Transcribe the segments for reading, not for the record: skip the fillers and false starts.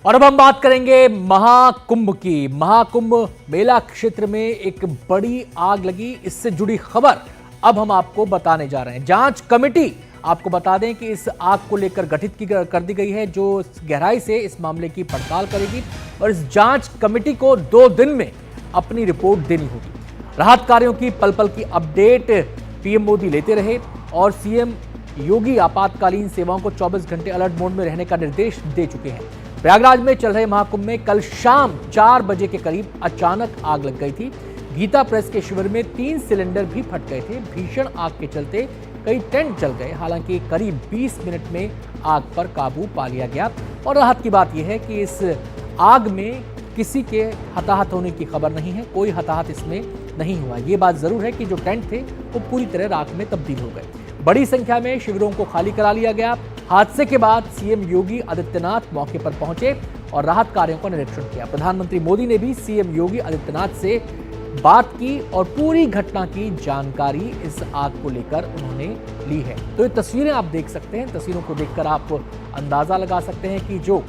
और अब हम बात करेंगे महाकुंभ की। महाकुंभ मेला क्षेत्र में एक बड़ी आग लगी, इससे जुड़ी खबर अब हम आपको बताने जा रहे हैं। जांच कमेटी, आपको बता दें कि इस आग को लेकर गठित कर दी गई है, जो गहराई से इस मामले की पड़ताल करेगी और इस जांच कमेटी को 2 दिन में अपनी रिपोर्ट देनी होगी। राहत कार्यों की पल पल की अपडेट पीएम मोदी लेते रहे और सीएम योगी आपातकालीन सेवाओं को 24 घंटे अलर्ट मोड में रहने का निर्देश दे चुके हैं। प्रयागराज में चल रहे महाकुंभ में कल शाम 4 बजे के करीब अचानक आग लग गई थी। गीता प्रेस के शिविर में 3 सिलेंडर भी फट गए थे। भीषण आग के चलते कई टेंट जल गए। हालांकि करीब 20 मिनट में आग पर काबू पा लिया गया। और राहत की बात यह है कि इस आग में किसी के हताहत होने की खबर नहीं है, कोई हताहत इसमें नहीं हुआ। ये बात जरूर है कि जो टेंट थे वो पूरी तरह राख में तब्दील हो गए। बड़ी संख्या में शिविरों को खाली करा लिया गया। हादसे के बाद सीएम योगी आदित्यनाथ मौके पर पहुंचे और राहत कार्यों का निरीक्षण किया। प्रधानमंत्री मोदी ने भी सीएम योगी आदित्यनाथ से बात की और पूरी घटना की जानकारी इस आग को लेकर उन्होंने ली है। तो ये तस्वीरें आप देख सकते हैं। तस्वीरों को देखकर आप अंदाजा लगा सकते हैं कि जो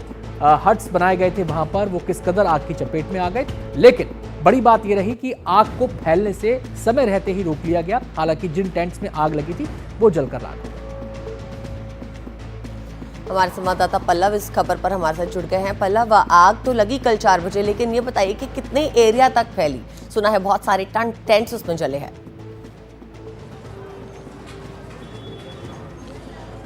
हट्स बनाए गए थे वहां पर वो किस कदर आग की चपेट में आ गए। लेकिन बड़ी बात यह रही कि आग को फैलने से समय रहते ही रोक लिया गया। हालांकि जिन टेंट्स में आग लगी थी वो जलकर राख हो गए। हमारे संवाददाता पल्लव इस खबर पर हमारे साथ जुड़ गए हैं। पल्लव, आग तो लगी कल 4 बजे, लेकिन ये बताइए कि कितने एरिया तक फैली? सुना है बहुत सारे टेंट्स उसमें जले हैं।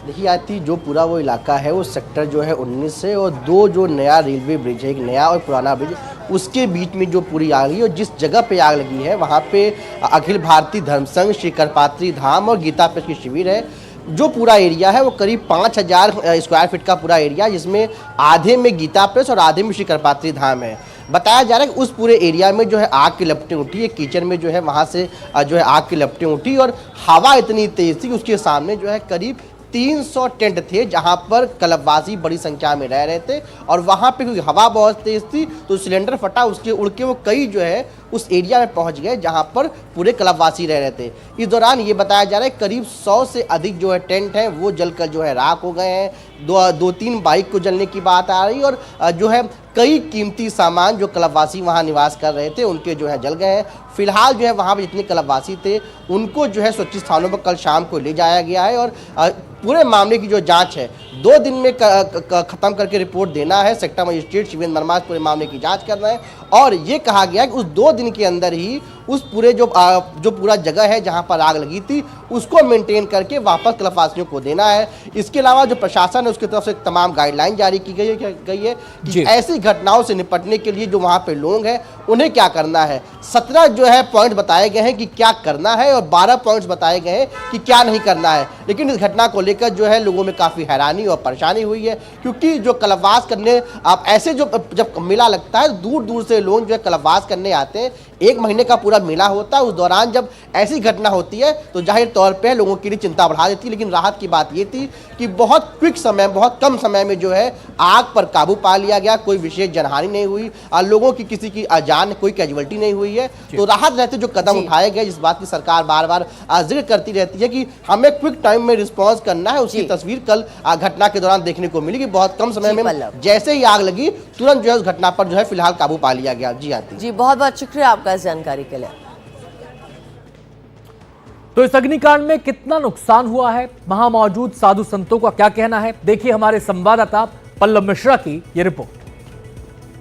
देखिए आती, जो पूरा वो इलाका है वो सेक्टर जो है 19 से और 2 जो नया रेलवे ब्रिज है, एक नया और पुराना ब्रिज, उसके बीच में जो पूरी आग लगी और जिस जगह पे आग लगी है वहाँ पे अखिल भारतीय धर्म संघ, श्री करपात्री धाम और गीता प्रेस की शिविर है। जो पूरा एरिया है वो करीब 5000 स्क्वायर फीट का पूरा एरिया, जिसमें आधे में गीता प्रेस और आधे में श्री करपात्री धाम है। बताया जा रहा है कि उस पूरे एरिया में जो है आग की लपटें उठी है। किचन में जो है वहाँ से जो है आग की लपटें उठी और हवा इतनी तेज थी कि उसके सामने जो है करीब 300 टेंट थे, जहां पर क्लबवासी बड़ी संख्या में रह रहे थे। और वहां पे क्योंकि हवा बहुत तेज थी तो सिलेंडर फटा, उसके उड़ के वो कई जो है उस एरिया में पहुंच गए जहां पर पूरे क्लबवासी रह रहे थे। इस दौरान ये बताया जा रहा है करीब 100 से अधिक जो है टेंट हैं वो जलकर जो है राख हो गए हैं। 2-3 बाइक को जलने की बात आ रही और जो है कई कीमती सामान जो क्लबवासी वहां निवास कर रहे थे उनके जो है जल गए हैं। फिलहाल जो है वहां पर जितने क्लबवासी थे उनको जो है सुरक्षित स्थानों पर कल शाम को ले जाया गया है और पूरे मामले की जो जांच है 2 दिन में खत्म करके रिपोर्ट देना है। सेक्टर मजिस्ट्रेट शिवेंद्र वर्मा पूरे मामले की जांच कर रहे हैं और ये कहा गया कि उस 2 दिन के अंदर ही उस पूरे जो पूरा जगह है जहां पर आग लगी थी उसको मेंटेन करके वापस क्लबवासियों को देना है। इसके अलावा जो प्रशासन है उसकी तरफ से तमाम गाइडलाइन जारी की गई है कि ऐसी घटनाओं से निपटने के लिए जो वहां पे लोग हैं उन्हें क्या करना है। 17 जो है पॉइंट बताए गए हैं कि क्या करना है और 12 पॉइंट्स बताए गए हैं कि क्या नहीं करना है। लेकिन इस घटना को लेकर जो है लोगों में काफ़ी हैरानी और परेशानी हुई है, क्योंकि जो क्लबवास करने आप ऐसे जब मेला लगता है दूर दूर से लोग जो है क्लबवास करने आते हैं। 1 महीने का पूरा मेला होता है, उस दौरान जब ऐसी घटना होती है तो जाहिर तौर पे लोगों के लिए चिंता बढ़ा देती है। लेकिन राहत की बात ये थी कि बहुत क्विक समय, बहुत कम समय में जो है आग पर काबू पा लिया गया। कोई विशेष जनहानि नहीं हुई, लोगों की किसी की जान कोई कैजुअलिटी नहीं हुई है। तो राहत रहते जो कदम उठाए गए, जिस बात की सरकार बार बार जिक्र करती रहती है कि हमें क्विक टाइम में रिस्पॉन्स करना है, उसकी तस्वीर कल घटना के दौरान देखने को मिली कि बहुत कम समय में जैसे ही आग लगी तुरंत जो है उस घटना पर जो है फिलहाल काबू पा लिया गया। जी आती जी, बहुत बहुत शुक्रिया आपका इस जानकारी के लिए। तो इस अग्निकांड में कितना नुकसान हुआ है, वहां मौजूद साधु संतों का क्या कहना है, देखिए हमारे संवाददाता पल्लव मिश्रा की ये रिपोर्ट।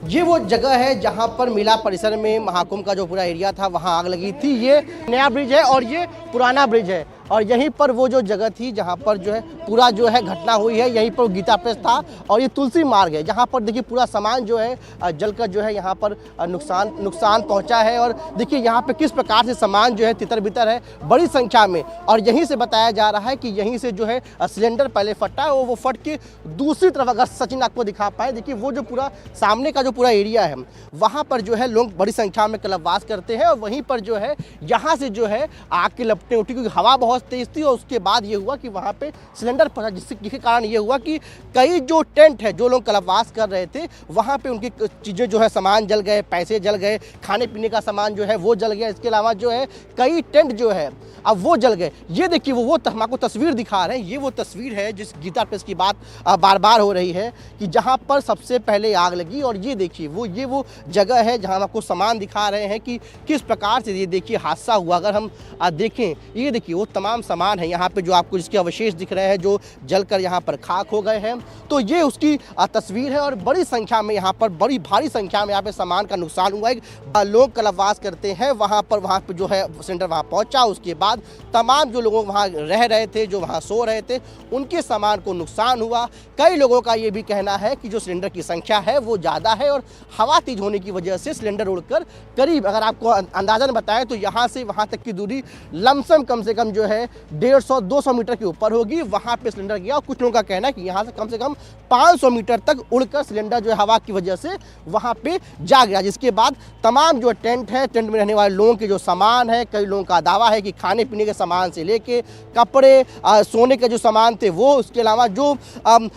ये वो जगह है जहां पर मेला परिसर में महाकुंभ का जो पूरा एरिया था वहां आग लगी थी। ये नया ब्रिज है और ये पुराना ब्रिज है और यहीं पर वो जो जगह थी जहां पर जो है पूरा जो है घटना हुई है, यहीं पर गीता प्रेस था और ये तुलसी मार्ग है जहां पर देखिए पूरा सामान जो है जलकर जो है यहाँ पर नुकसान पहुंचा है। और देखिए यहाँ पे किस प्रकार से सामान जो है तितर बितर है बड़ी संख्या में। और यहीं से बताया जा रहा है कि यहीं से जो है सिलेंडर पहले फटा है, वो फट के दूसरी तरफ, अगर सचिन आपको दिखा पाए, देखिए वो जो पूरा सामने का जो पूरा एरिया है वहाँ पर जो है लोग बड़ी संख्या में क्लबवास करते हैं और वहीं पर जो है यहाँ से जो है आग की लपटें उठी क्योंकि हवा बहुत तेज थी। और उसके बाद ये हुआ कि वहाँ पे सिलेंडर फटा, जिसके कारण ये हुआ कि कई जो टेंट है, जो लोग कल्पवास कर रहे थे, वहाँ पे उनकी चीज़ें जो है सामान जल गए, पैसे जल गए, खाने पीने का सामान जो है वो जल गया। इसके अलावा जो है कई टेंट जो है अब वो जल गए। ये देखिए वो हम आपको तस्वीर दिखा रहे हैं, ये वो तस्वीर है जिस गीता प्रेस की बात बार बार हो रही है कि जहाँ पर सबसे पहले आग लगी। और ये देखिए वो जगह है जहाँ हम आपको सामान दिखा रहे हैं कि किस प्रकार से ये देखिए हादसा हुआ। अगर हम देखें, ये देखिए वो तमाम सामान है यहाँ पे जो आपको जिसके अवशेष दिख रहे हैं, जो जलकर यहाँ पर खाक हो गए हैं। तो ये उसकी तस्वीर है। और बड़ी संख्या में यहाँ पर, बड़ी भारी संख्या में यहाँ पे सामान का नुकसान हुआ है। लोग कल्पवास करते हैं वहाँ पर जो है सिलेंडर वहाँ पहुँचा। उसके बाद तमाम जो लोग वहाँ रह रहे थे, जो वहाँ सो रहे थे, उनके सामान को नुकसान हुआ। कई लोगों का ये भी कहना है कि जो सिलेंडर की संख्या है वो ज़्यादा है और हवा तेज होने की वजह से सिलेंडर उड़कर करीब, अगर आपको अंदाजन बताएं तो यहाँ से वहाँ तक की दूरी लमसम कम से कम जो है 150-200 मीटर के ऊपर होगी। वहाँ पे सिलेंडर गया और कुछ लोगों का कहना है कि यहाँ से कम 500 मीटर तक उड़कर सिलेंडर जो है हवा की वजह से वहाँ पे जा गया। जिसके बाद तमाम जो टेंट है, टेंट में रहने वाले लोगों के जो सामान है, कई लोगों का दावा है कि खाने पीने के सामान से लेके कपड़े, सोने के जो सामान थे वो, उसके अलावा जो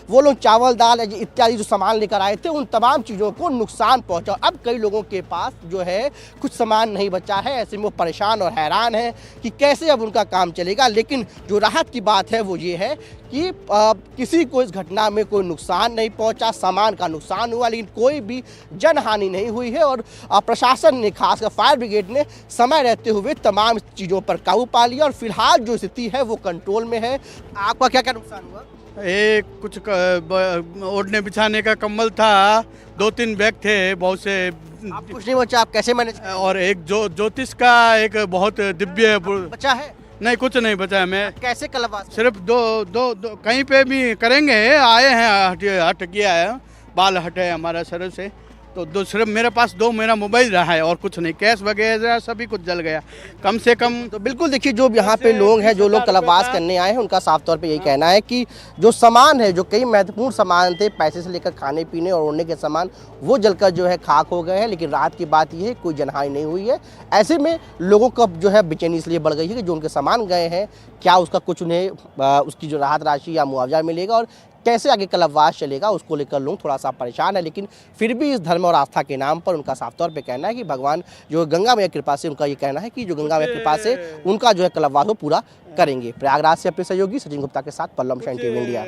वो लोग चावल दाल इत्यादि जो सामान लेकर आए थे, उन तमाम चीज़ों को नुकसान पहुंचा। अब कई लोगों के पास जो है कुछ सामान नहीं बचा है। ऐसे में वो परेशान और हैरान है कि कैसे अब उनका काम चलेगा। लेकिन जो राहत की बात है वो ये है कि किसी को इस घटना में कोई नुकसान नहीं पहुंचा, सामान का नुकसान हुआ लेकिन कोई भी जनहानि नहीं हुई है। और प्रशासन ने, खासकर फायर ब्रिगेड ने समय रहते हुए तमाम चीज़ों पर काबू पा लिया और फिलहाल जो स्थिति है वो कंट्रोल में है। आपका क्या क्या नुकसान हुआ? कुछ ओढ़ने बिछाने का कंबल था, 2-3 बैग थे, बहुत से, आप कुछ नहीं बचा, आप कैसे मैनेज? और एक ज्योतिष का एक बहुत दिव्य बचा है? नहीं, कुछ नहीं बचा है। मैं कैसे कल्पवास? सिर्फ दो कहीं पे भी करेंगे, आए हैं, हट गया है, बाल हटे हमारा सर से, तो सिर्फ मेरे पास मेरा मोबाइल रहा है और कुछ नहीं, कैश वगैरह सभी कुछ जल गया कम से कम। तो बिल्कुल देखिए, जो यहाँ पे लोग हैं, जो लोग कल्पवास करने आए हैं, उनका साफ तौर पे यही कहना है कि जो सामान है, जो कई महत्वपूर्ण सामान थे, पैसे से लेकर खाने पीने और ओढ़ने के सामान, वो जलकर जो है खाक हो गए हैं। लेकिन रात की बात यह है कोई जनहानि नहीं हुई है। ऐसे में लोगों का जो है बेचैनी इसलिए बढ़ गई है कि जो उनके सामान गए हैं, क्या उसका कुछ उन्हें उसकी जो राहत राशि या मुआवजा मिलेगा और कैसे आगे कल्पवास चलेगा, उसको लेकर लोग थोड़ा सा परेशान है। लेकिन फिर भी इस धर्म और आस्था के नाम पर उनका साफ तौर पे कहना है कि भगवान जो गंगा मैया कृपा से, उनका ये कहना है कि जो गंगा मैया कृपा से उनका जो है कल्पवास वो पूरा करेंगे। प्रयागराज से अपने सहयोगी सचिन गुप्ता के साथ पल्लव शाइन टीवी इंडिया।